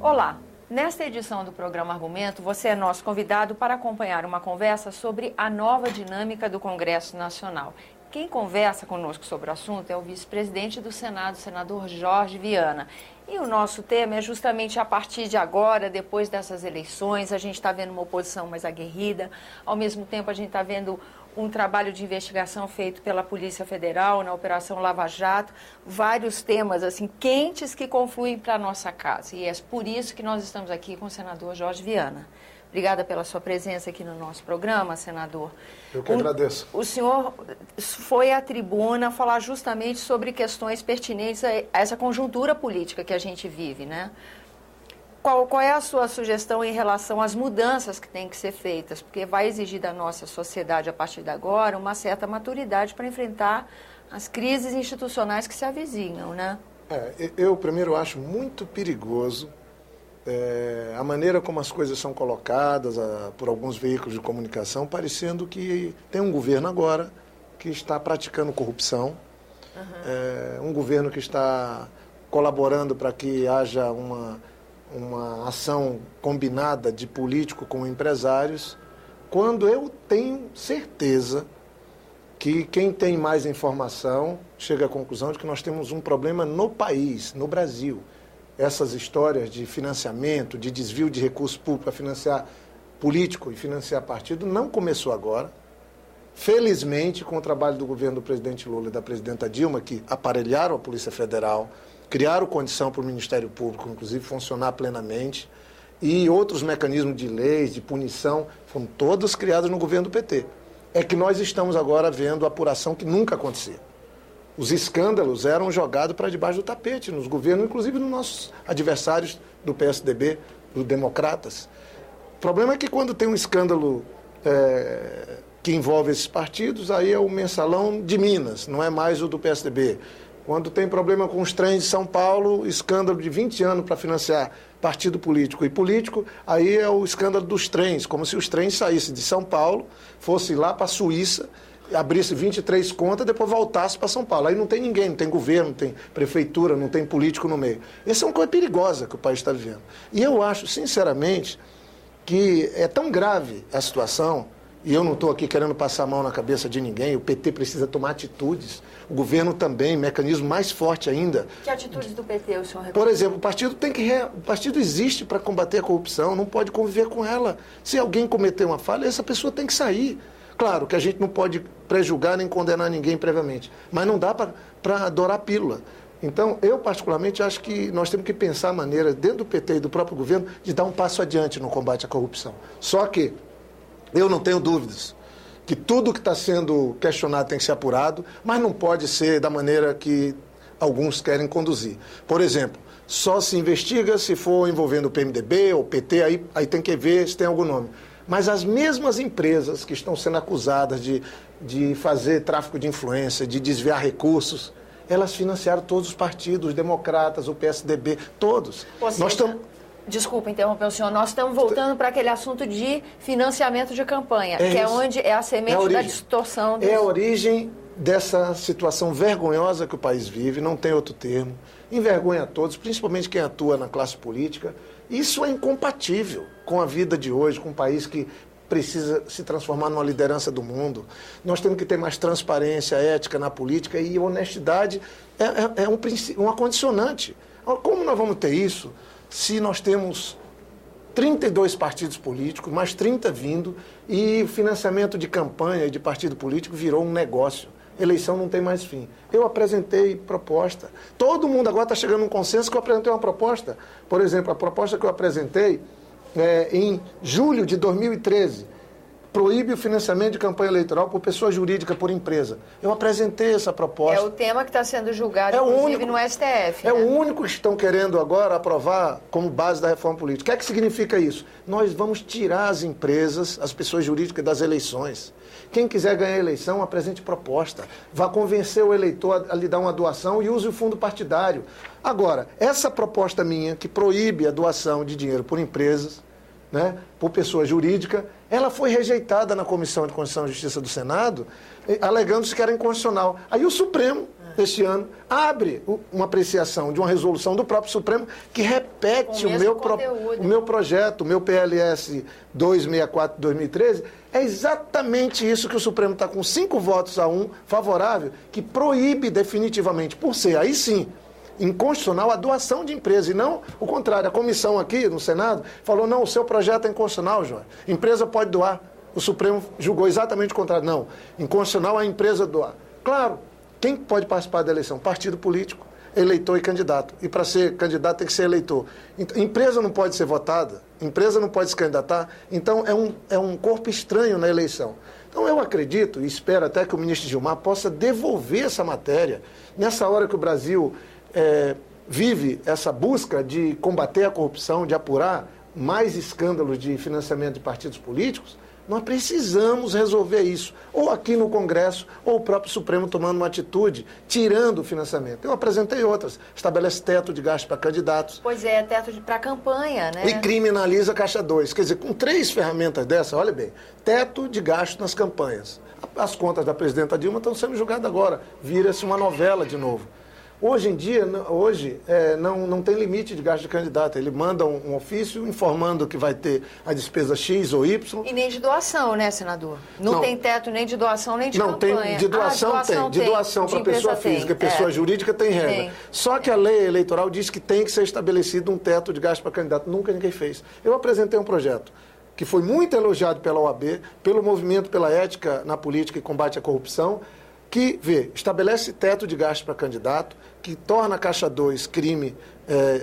Olá! Nesta edição do programa Argumento, você é nosso convidado para acompanhar uma conversa sobre a nova dinâmica do Congresso Nacional. Quem conversa conosco sobre o assunto é o vice-presidente do Senado, senador Jorge Viana. E o nosso tema é justamente a partir de agora, depois dessas eleições, a gente está vendo uma oposição mais aguerrida, ao mesmo tempo a gente está vendo um trabalho de investigação feito pela Polícia Federal na Operação Lava Jato, vários temas assim quentes que confluem para a nossa casa. E é por isso que nós estamos aqui com o senador Jorge Viana. Obrigada pela sua presença aqui no nosso programa, senador. Eu que agradeço. O senhor foi à tribuna falar justamente sobre questões pertinentes a essa conjuntura política que a gente vive, né? Qual é a sua sugestão em relação às mudanças que têm que ser feitas? Porque vai exigir da nossa sociedade, a partir de agora, uma certa maturidade para enfrentar as crises institucionais que se avizinham, né? Eu, primeiro, acho muito perigoso a maneira como as coisas são colocadas por alguns veículos de comunicação, parecendo que tem um governo agora que está praticando corrupção, um governo que está colaborando para que haja uma ação combinada de político com empresários, quando eu tenho certeza que quem tem mais informação chega à conclusão de que nós temos um problema no país, no Brasil. Essas histórias de financiamento, de desvio de recursos públicos para financiar político e financiar partido não começou agora. Felizmente, com o trabalho do governo do presidente Lula e da presidenta Dilma, que aparelharam a Polícia Federal, criaram condição para o Ministério Público, inclusive, funcionar plenamente, e outros mecanismos de leis, de punição, foram todos criados no governo do PT. É que nós estamos agora vendo a apuração que nunca acontecia. Os escândalos eram jogados para debaixo do tapete nos governos, inclusive nos nossos adversários do PSDB, dos democratas. O problema é que quando tem um escândalo que envolve esses partidos, aí é o mensalão de Minas, não é mais o do PSDB. Quando tem problema com os trens de São Paulo, escândalo de 20 anos para financiar partido político e político, aí é o escândalo dos trens, como se os trens saíssem de São Paulo, fossem lá para a Suíça, abrisse 23 contas, depois voltasse para São Paulo. Aí não tem ninguém, não tem governo, não tem prefeitura, não tem político no meio. Essa é uma coisa perigosa que o país está vivendo. E eu acho, sinceramente, que é tão grave a situação, e eu não estou aqui querendo passar a mão na cabeça de ninguém, o PT precisa tomar atitudes, o governo também, mecanismo mais forte ainda. Que atitudes do PT o senhor reconhece? Por exemplo, o partido existe para combater a corrupção, não pode conviver com ela. Se alguém cometer uma falha, essa pessoa tem que sair. Claro que a gente não pode prejulgar nem condenar ninguém previamente, mas não dá para adorar a pílula. Então, eu particularmente acho que nós temos que pensar a maneira, dentro do PT e do próprio governo, de dar um passo adiante no combate à corrupção. Só que eu não tenho dúvidas que tudo que está sendo questionado tem que ser apurado, mas não pode ser da maneira que alguns querem conduzir. Por exemplo, só se investiga se for envolvendo o PMDB ou o PT, aí tem que ver se tem algum nome. Mas as mesmas empresas que estão sendo acusadas de fazer tráfico de influência, de desviar recursos, elas financiaram todos os partidos, os democratas, o PSDB, todos. Nós estamos... Desculpa interromper o senhor, nós estamos voltando para aquele assunto de financiamento de campanha, que é onde é a semente da distorção. É a origem dessa situação vergonhosa que o país vive, não tem outro termo, envergonha a todos, principalmente quem atua na classe política. Isso é incompatível com a vida de hoje, com um país que precisa se transformar numa liderança do mundo. Nós temos que ter mais transparência, ética na política, e honestidade é uma condicionante. Como nós vamos ter isso se nós temos 32 partidos políticos, mais 30 vindo, e financiamento de campanha e de partido político virou um negócio? Eleição não tem mais fim. Eu apresentei proposta. Todo mundo agora está chegando a um consenso que eu apresentei uma proposta. Por exemplo, a proposta que eu apresentei em julho de 2013, proíbe o financiamento de campanha eleitoral por pessoa jurídica, por empresa. Eu apresentei essa proposta. É o tema que está sendo julgado, inclusive, no STF. É o único que estão querendo agora aprovar como base da reforma política. O que é que significa isso? Nós vamos tirar as empresas, as pessoas jurídicas das eleições. Quem quiser ganhar a eleição, apresente proposta. Vá convencer o eleitor a lhe dar uma doação e use o fundo partidário. Agora, essa proposta minha, que proíbe a doação de dinheiro por empresas, por pessoa jurídica, ela foi rejeitada na Comissão de Constituição e Justiça do Senado, alegando-se que era inconstitucional. Aí o Supremo este ano, abre uma apreciação de uma resolução do próprio Supremo que repete o meu projeto, o meu PLS 264-2013, é exatamente isso que o Supremo está com 5 votos a 1 favorável, que proíbe definitivamente, por ser, aí sim, inconstitucional a doação de empresa, e não o contrário. A comissão aqui no Senado falou, não, o seu projeto é inconstitucional, João. Empresa pode doar. O Supremo julgou exatamente o contrário. Não, inconstitucional é a empresa doar. Claro, quem pode participar da eleição? Partido político, eleitor e candidato. E para ser candidato tem que ser eleitor. Empresa não pode ser votada, empresa não pode se candidatar, então é um corpo estranho na eleição. Então eu acredito e espero até que o ministro Gilmar possa devolver essa matéria nessa hora que o Brasil vive essa busca de combater a corrupção, de apurar mais escândalos de financiamento de partidos políticos. Nós precisamos resolver isso, ou aqui no Congresso, ou o próprio Supremo tomando uma atitude, tirando o financiamento. Eu apresentei outras, estabelece teto de gasto para candidatos. Pois é, teto para campanha, né? E criminaliza a Caixa 2. Quer dizer, com 3 ferramentas dessa, olha bem, teto de gasto nas campanhas. As contas da presidenta Dilma estão sendo julgadas agora, vira-se uma novela de novo. Hoje em dia, não tem limite de gasto de candidato. Ele manda um ofício informando que vai ter a despesa X ou Y. E nem de doação, né, senador? Não tem teto nem de doação, nem de campanha. Não, tem de doação tem. De doação para pessoa física, pessoa jurídica tem regra. Tem. Só que a lei eleitoral diz que tem que ser estabelecido um teto de gasto para candidato. Nunca ninguém fez. Eu apresentei um projeto que foi muito elogiado pela OAB, pelo Movimento pela Ética na Política e Combate à Corrupção, que estabelece teto de gasto para candidato, que torna a Caixa 2 crime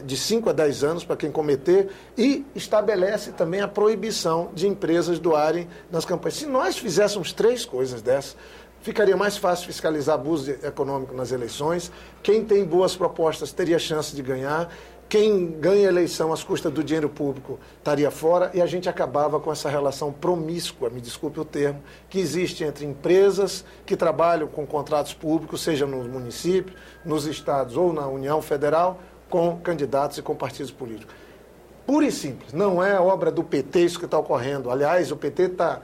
de 5 a 10 anos para quem cometer e estabelece também a proibição de empresas doarem nas campanhas. Se nós fizéssemos 3 coisas dessas, ficaria mais fácil fiscalizar abuso econômico nas eleições, quem tem boas propostas teria chance de ganhar, quem ganha a eleição às custas do dinheiro público estaria fora e a gente acabava com essa relação promíscua, me desculpe o termo, que existe entre empresas que trabalham com contratos públicos, seja nos municípios, nos estados ou na União Federal, com candidatos e com partidos políticos. Pura e simples, não é obra do PT isso que está ocorrendo. Aliás, o PT está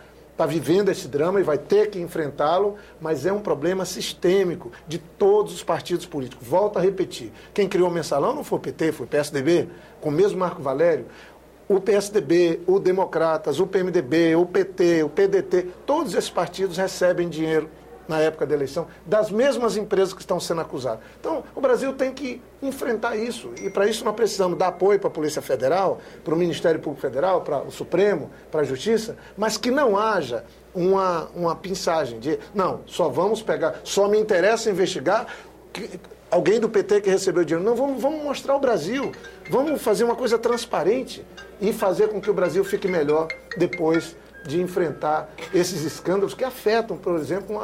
vivendo esse drama e vai ter que enfrentá-lo, mas é um problema sistêmico de todos os partidos políticos. Volto a repetir, quem criou o mensalão não foi o PT, foi o PSDB, com o mesmo Marco Valério. O PSDB, o Democratas, o PMDB, o PT, o PDT, todos esses partidos recebem dinheiro na época da eleição, das mesmas empresas que estão sendo acusadas. Então, o Brasil tem que enfrentar isso, e para isso nós precisamos dar apoio para a Polícia Federal, para o Ministério Público Federal, para o Supremo, para a Justiça, mas que não haja uma pinçagem de, não, só me interessa investigar alguém do PT que recebeu dinheiro. Não, vamos mostrar o Brasil, vamos fazer uma coisa transparente e fazer com que o Brasil fique melhor depois de enfrentar esses escândalos que afetam, por exemplo,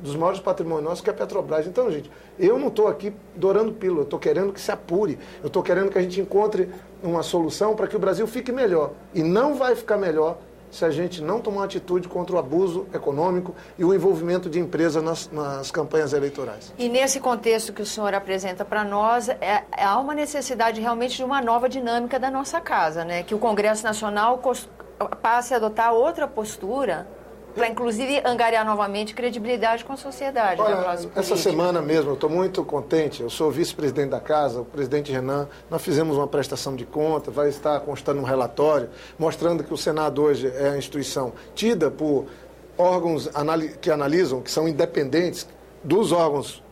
dos maiores patrimônios nossos, que é a Petrobras. Então, gente, eu não estou aqui dourando pílula, eu estou querendo que se apure, eu estou querendo que a gente encontre uma solução para que o Brasil fique melhor. E não vai ficar melhor se a gente não tomar uma atitude contra o abuso econômico e o envolvimento de empresas nas campanhas eleitorais. E nesse contexto que o senhor apresenta para nós, há uma necessidade realmente de uma nova dinâmica da nossa casa, né? Que o Congresso Nacional passe a adotar outra postura para, inclusive, angariar novamente credibilidade com a sociedade. Olha, essa semana mesmo, eu estou muito contente, eu sou vice-presidente da Casa, o presidente Renan, nós fizemos uma prestação de conta, vai estar constando um relatório, mostrando que o Senado hoje é a instituição tida por órgãos que analisam, que são independentes dos órgãos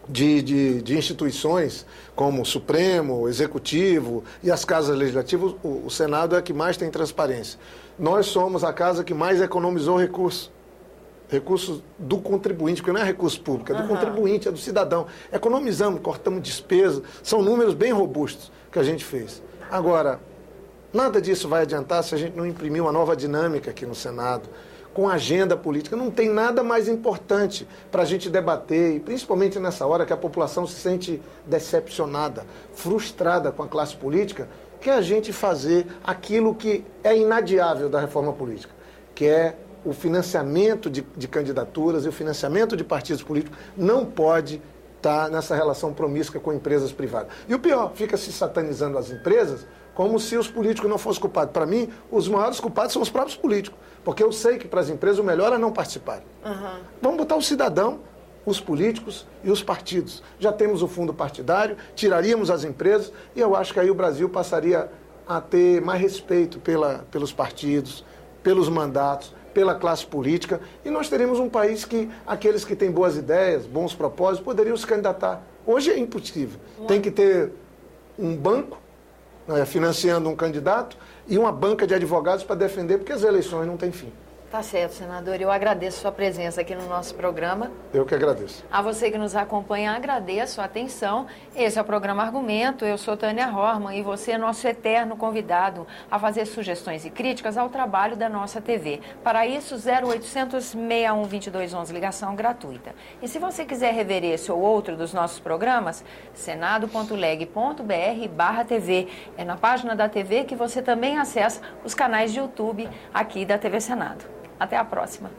de instituições como o Supremo, o Executivo e as casas legislativas. O Senado é a que mais tem transparência. Nós somos a casa que mais economizou recursos do contribuinte, porque não é recurso público, é do contribuinte, é do cidadão. Economizamos, cortamos despesas, são números bem robustos que a gente fez. Agora, nada disso vai adiantar se a gente não imprimir uma nova dinâmica aqui no Senado, com agenda política. Não tem nada mais importante para a gente debater, e principalmente nessa hora que a população se sente decepcionada, frustrada com a classe política, que é a gente fazer aquilo que é inadiável da reforma política, que é o financiamento de candidaturas e o financiamento de partidos políticos não pode estar nessa relação promíscua com empresas privadas. E o pior, fica se satanizando as empresas como se os políticos não fossem culpados. Para mim, os maiores culpados são os próprios políticos, porque eu sei que para as empresas o melhor é não participarem. Vamos botar o cidadão os políticos e os partidos. Já temos o fundo partidário, tiraríamos as empresas e eu acho que aí o Brasil passaria a ter mais respeito pelos partidos, pelos mandatos, pela classe política, e nós teríamos um país que aqueles que têm boas ideias, bons propósitos, poderiam se candidatar. Hoje é impossível. Tem que ter um banco financiando um candidato e uma banca de advogados para defender, porque as eleições não têm fim. Tá certo, senador. Eu agradeço sua presença aqui no nosso programa. Eu que agradeço. A você que nos acompanha, agradeço a atenção. Esse é o programa Argumento. Eu sou Tânia Horman e você é nosso eterno convidado a fazer sugestões e críticas ao trabalho da nossa TV. Para isso, 0800 61 2211, ligação gratuita. E se você quiser rever esse ou outro dos nossos programas, senado.leg.br/TV. É na página da TV que você também acessa os canais de YouTube aqui da TV Senado. Até a próxima.